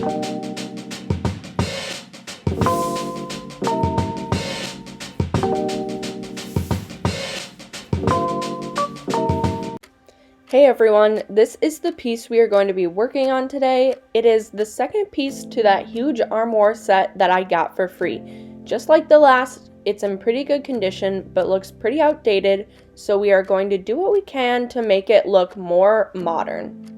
Hey everyone, this is the piece we are going to be working on today. It is the second piece to that huge armoire set that I got for free. Just like the last, it's in pretty good condition but looks pretty outdated, so we are going to do what we can to make it look more modern.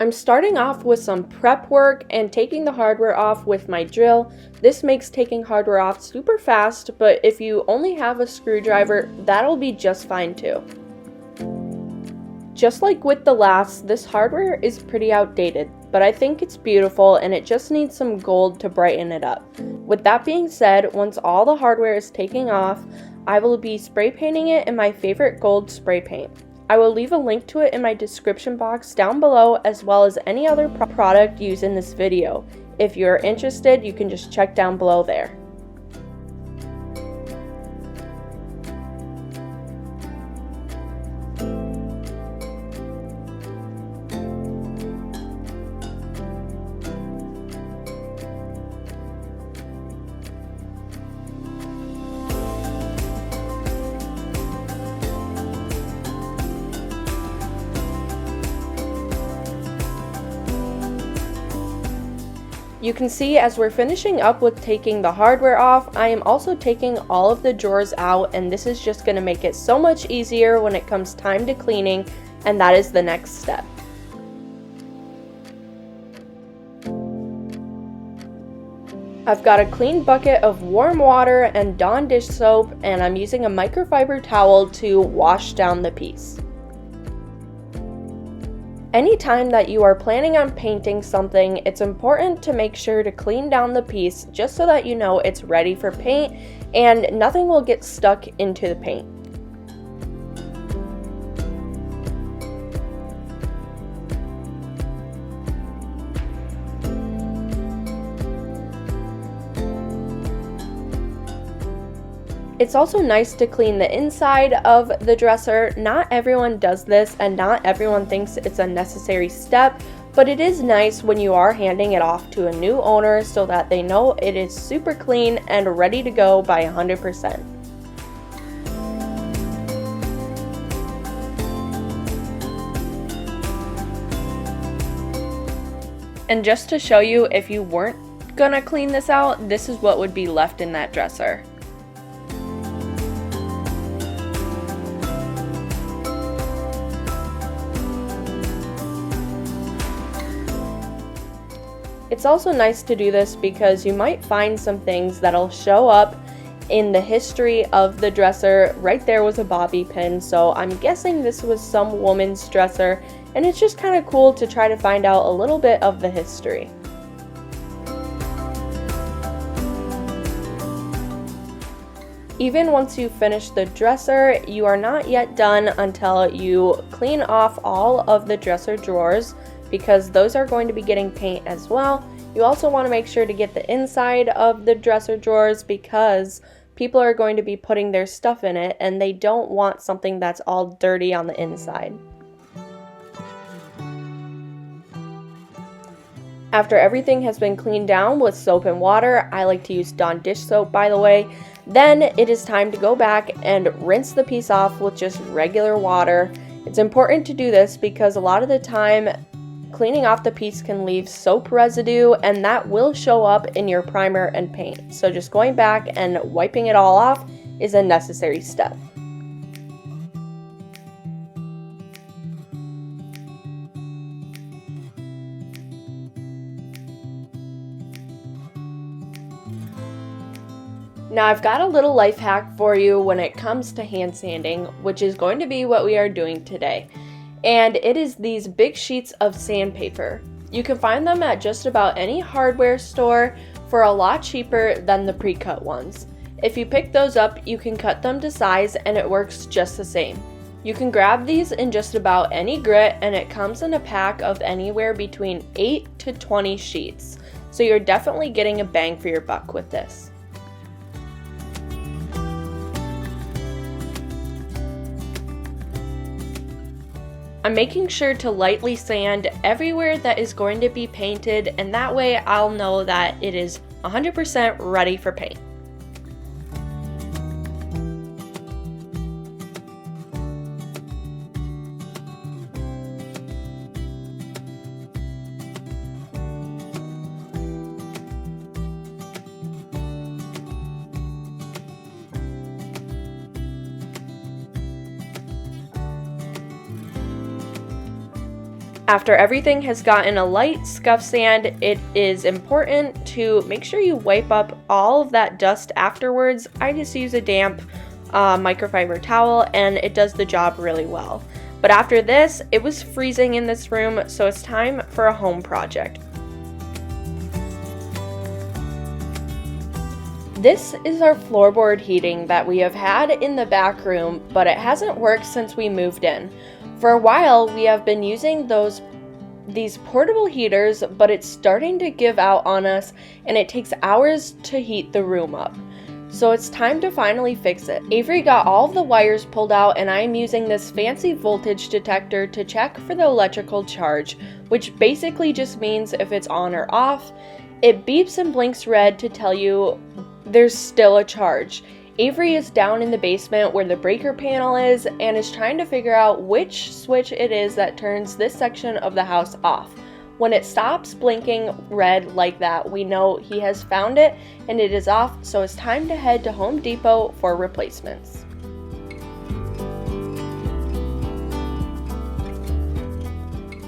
I'm starting off with some prep work and taking the hardware off with my drill. This makes taking hardware off super fast, but if you only have a screwdriver, that'll be just fine too. Just like with the last, this hardware is pretty outdated, but I think it's beautiful and it just needs some gold to brighten it up. With that being said, once all the hardware is taken off, I will be spray painting it in my favorite gold spray paint. I will leave a link to it in my description box down below, as well as any other product used in this video. If you're interested, you can just check down below there. You can see as we're finishing up with taking the hardware off, I am also taking all of the drawers out, and this is just going to make it so much easier when it comes time to cleaning, and that is the next step. I've got a clean bucket of warm water and Dawn dish soap, and I'm using a microfiber towel to wash down the piece. Anytime that you are planning on painting something, it's important to make sure to clean down the piece just so that you know it's ready for paint and nothing will get stuck into the paint. It's also nice to clean the inside of the dresser. Not everyone does this and not everyone thinks it's a necessary step, but it is nice when you are handing it off to a new owner so that they know it is super clean and ready to go by 100%. And just to show you, if you weren't gonna clean this out, this is what would be left in that dresser. It's also nice to do this because you might find some things that'll show up in the history of the dresser. Right there was a bobby pin, so I'm guessing this was some woman's dresser, and it's just kind of cool to try to find out a little bit of the history. Even once you finish the dresser, you are not yet done until you clean off all of the dresser drawers, because those are going to be getting paint as well. You also want to make sure to get the inside of the dresser drawers because people are going to be putting their stuff in it and they don't want something that's all dirty on the inside. After everything has been cleaned down with soap and water, I like to use Dawn dish soap, by the way, then it is time to go back and rinse the piece off with just regular water. It's important to do this because a lot of the time cleaning off the piece can leave soap residue, and that will show up in your primer and paint. So just going back and wiping it all off is a necessary step. Now I've got a little life hack for you when it comes to hand sanding, which is going to be what we are doing today. And it is these big sheets of sandpaper. You can find them at just about any hardware store for a lot cheaper than the pre-cut ones. If you pick those up, you can cut them to size and it works just the same. You can grab these in just about any grit, and it comes in a pack of anywhere between 8 to 20 sheets. So you're definitely getting a bang for your buck with this. I'm making sure to lightly sand everywhere that is going to be painted, and that way I'll know that it is 100% ready for paint. After everything has gotten a light scuff sand, it is important to make sure you wipe up all of that dust afterwards. I just use a damp microfiber towel and it does the job really well. But after this, it was freezing in this room, so it's time for a home project. This is our floorboard heating that we have had in the back room, but it hasn't worked since we moved in. For a while, we have been using these portable heaters, but it's starting to give out on us and it takes hours to heat the room up. So it's time to finally fix it. Avery got all of the wires pulled out and I'm using this fancy voltage detector to check for the electrical charge, which basically just means if it's on or off. It beeps and blinks red to tell you there's still a charge. Avery is down in the basement where the breaker panel is and is trying to figure out which switch it is that turns this section of the house off. When it stops blinking red like that, we know he has found it and it is off, so it's time to head to Home Depot for replacements.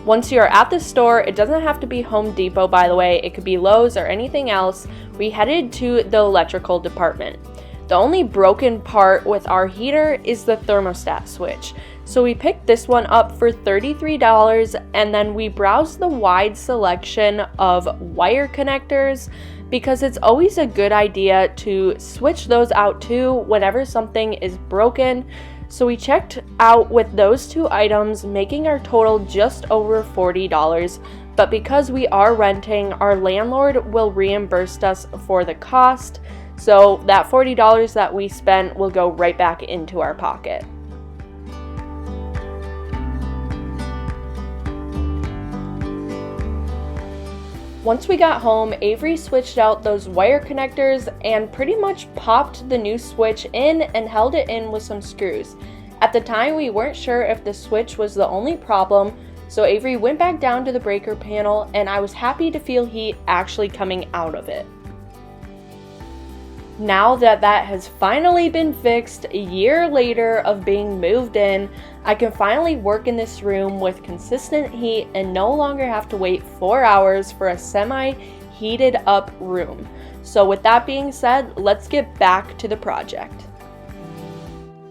Once you're at the store, it doesn't have to be Home Depot, by the way, it could be Lowe's or anything else. We headed to the electrical department. The only broken part with our heater is the thermostat switch. So we picked this one up for $33 and then we browsed the wide selection of wire connectors because it's always a good idea to switch those out too whenever something is broken. So we checked out with those two items, making our total just over $40. But because we are renting, our landlord will reimburse us for the cost. So that $40 that we spent will go right back into our pocket. Once we got home, Avery switched out those wire connectors and pretty much popped the new switch in and held it in with some screws. At the time, we weren't sure if the switch was the only problem, so Avery went back down to the breaker panel and I was happy to feel heat actually coming out of it. Now that that has finally been fixed, a year later of being moved in, I can finally work in this room with consistent heat and no longer have to wait 4 hours for a semi-heated up room. So with that being said, let's get back to the project.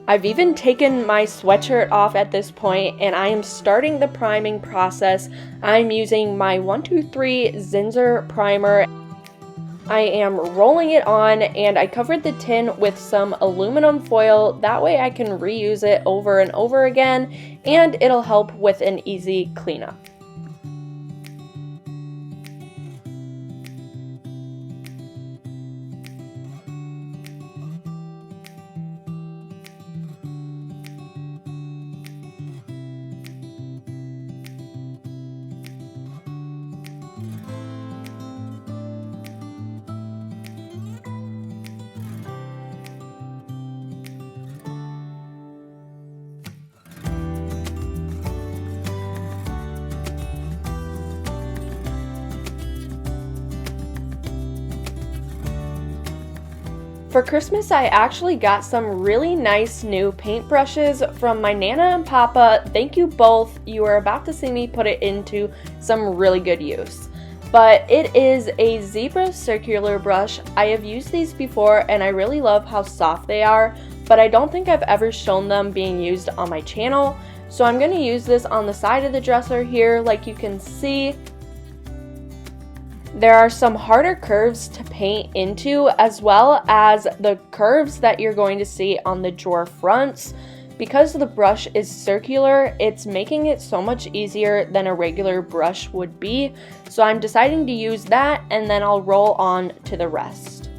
I've even taken my sweatshirt off at this point and I am starting the priming process. I'm using my 123 Zinsser primer. I am rolling it on and I covered the tin with some aluminum foil. That way I can reuse it over and over again and it'll help with an easy cleanup. For Christmas, I actually got some really nice new paintbrushes from my Nana and Papa. Thank you both. You are about to see me put it into some really good use. But it is a zebra circular brush. I have used these before and I really love how soft they are, but I don't think I've ever shown them being used on my channel. So I'm going to use this on the side of the dresser here, like you can see. There are some harder curves to paint into, as well as the curves that you're going to see on the drawer fronts. Because the brush is circular, it's making it so much easier than a regular brush would be. So I'm deciding to use that and then I'll roll on to the rest.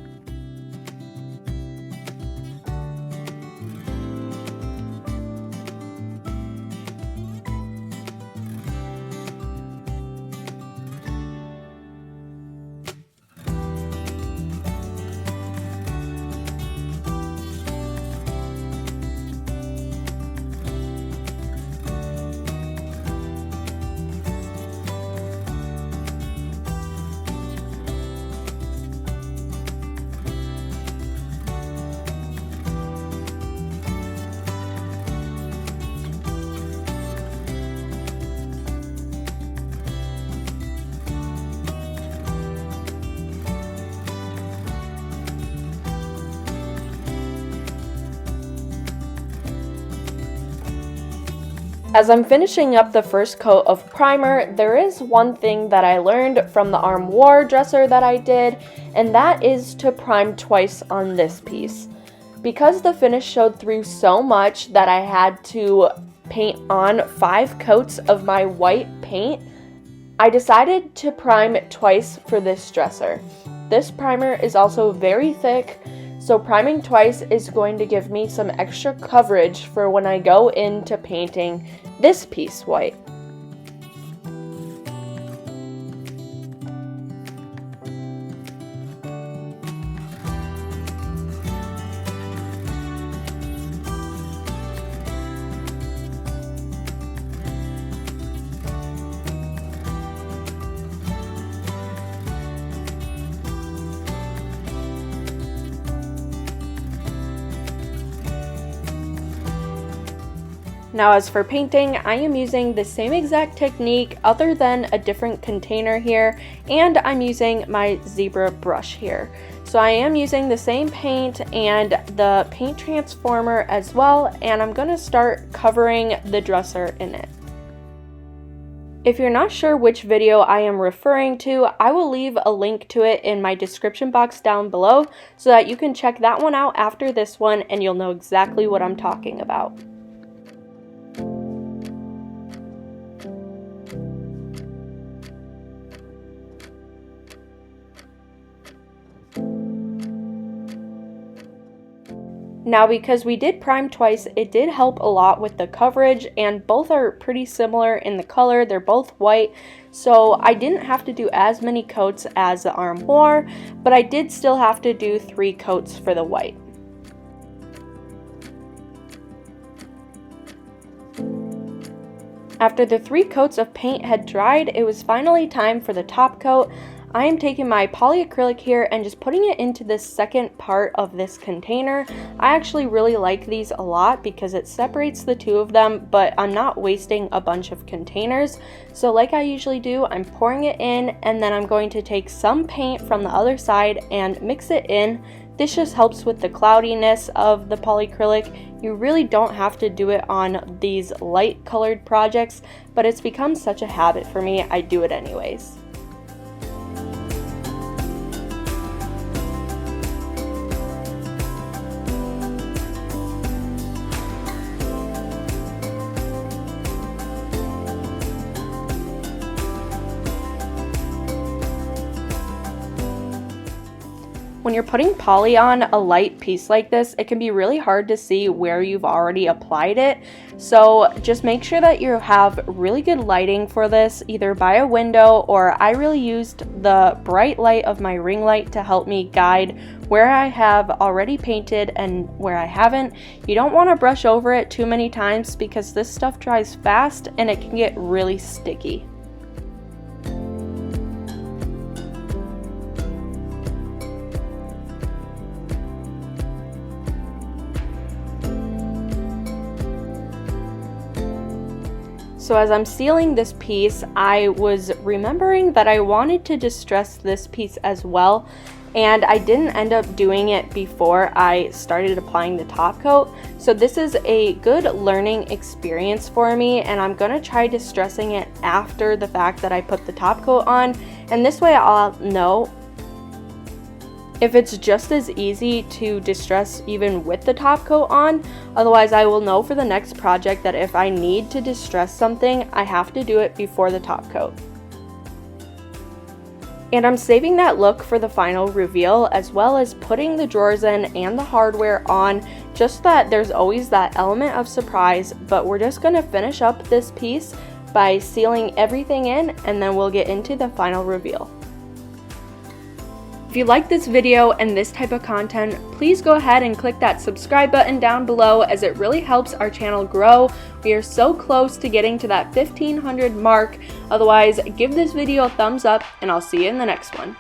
As I'm finishing up the first coat of primer, there is one thing that I learned from the armoire dresser that I did, and that is to prime twice on this piece. Because the finish showed through so much that I had to paint on 5 coats of my white paint, I decided to prime twice for this dresser. This primer is also very thick, so priming twice is going to give me some extra coverage for when I go into painting this piece white. Now as for painting, I am using the same exact technique other than a different container here, and I'm using my zebra brush here. So I am using the same paint and the paint transformer as well, and I'm going to start covering the dresser in it. If you're not sure which video I am referring to, I will leave a link to it in my description box down below so that you can check that one out after this one and you'll know exactly what I'm talking about. Now because we did prime twice, it did help a lot with the coverage, and both are pretty similar in the color. They're both white, so I didn't have to do as many coats as the armoire, but I did still have to do 3 coats for the white. After the 3 coats of paint had dried, it was finally time for the top coat. I am taking my polyacrylic here and just putting it into this second part of this container. I actually really like these a lot because it separates the 2 of them, but I'm not wasting a bunch of containers. So like I usually do, I'm pouring it in, and then I'm going to take some paint from the other side and mix it in. This just helps with the cloudiness of the polyacrylic. You really don't have to do it on these light colored projects, but it's become such a habit for me, I do it anyways. When you're putting poly on a light piece like this, it can be really hard to see where you've already applied it. So just make sure that you have really good lighting for this, either by a window, or I really used the bright light of my ring light to help me guide where I have already painted and where I haven't. You don't want to brush over it too many times because this stuff dries fast and it can get really sticky. So as I'm sealing this piece, I was remembering that I wanted to distress this piece as well, and I didn't end up doing it before I started applying the top coat. So this is a good learning experience for me, and I'm gonna try distressing it after the fact that I put the top coat on, and this way I'll know if it's just as easy to distress even with the top coat on. Otherwise, I will know for the next project that if I need to distress something, I have to do it before the top coat. And I'm saving that look for the final reveal, as well as putting the drawers in and the hardware on, just that there's always that element of surprise. But we're just gonna finish up this piece by sealing everything in, and then we'll get into the final reveal. If you like this video and this type of content, please go ahead and click that subscribe button down below, as it really helps our channel grow. We are so close to getting to that 1,500 mark. Otherwise, give this video a thumbs up, and I'll see you in the next one.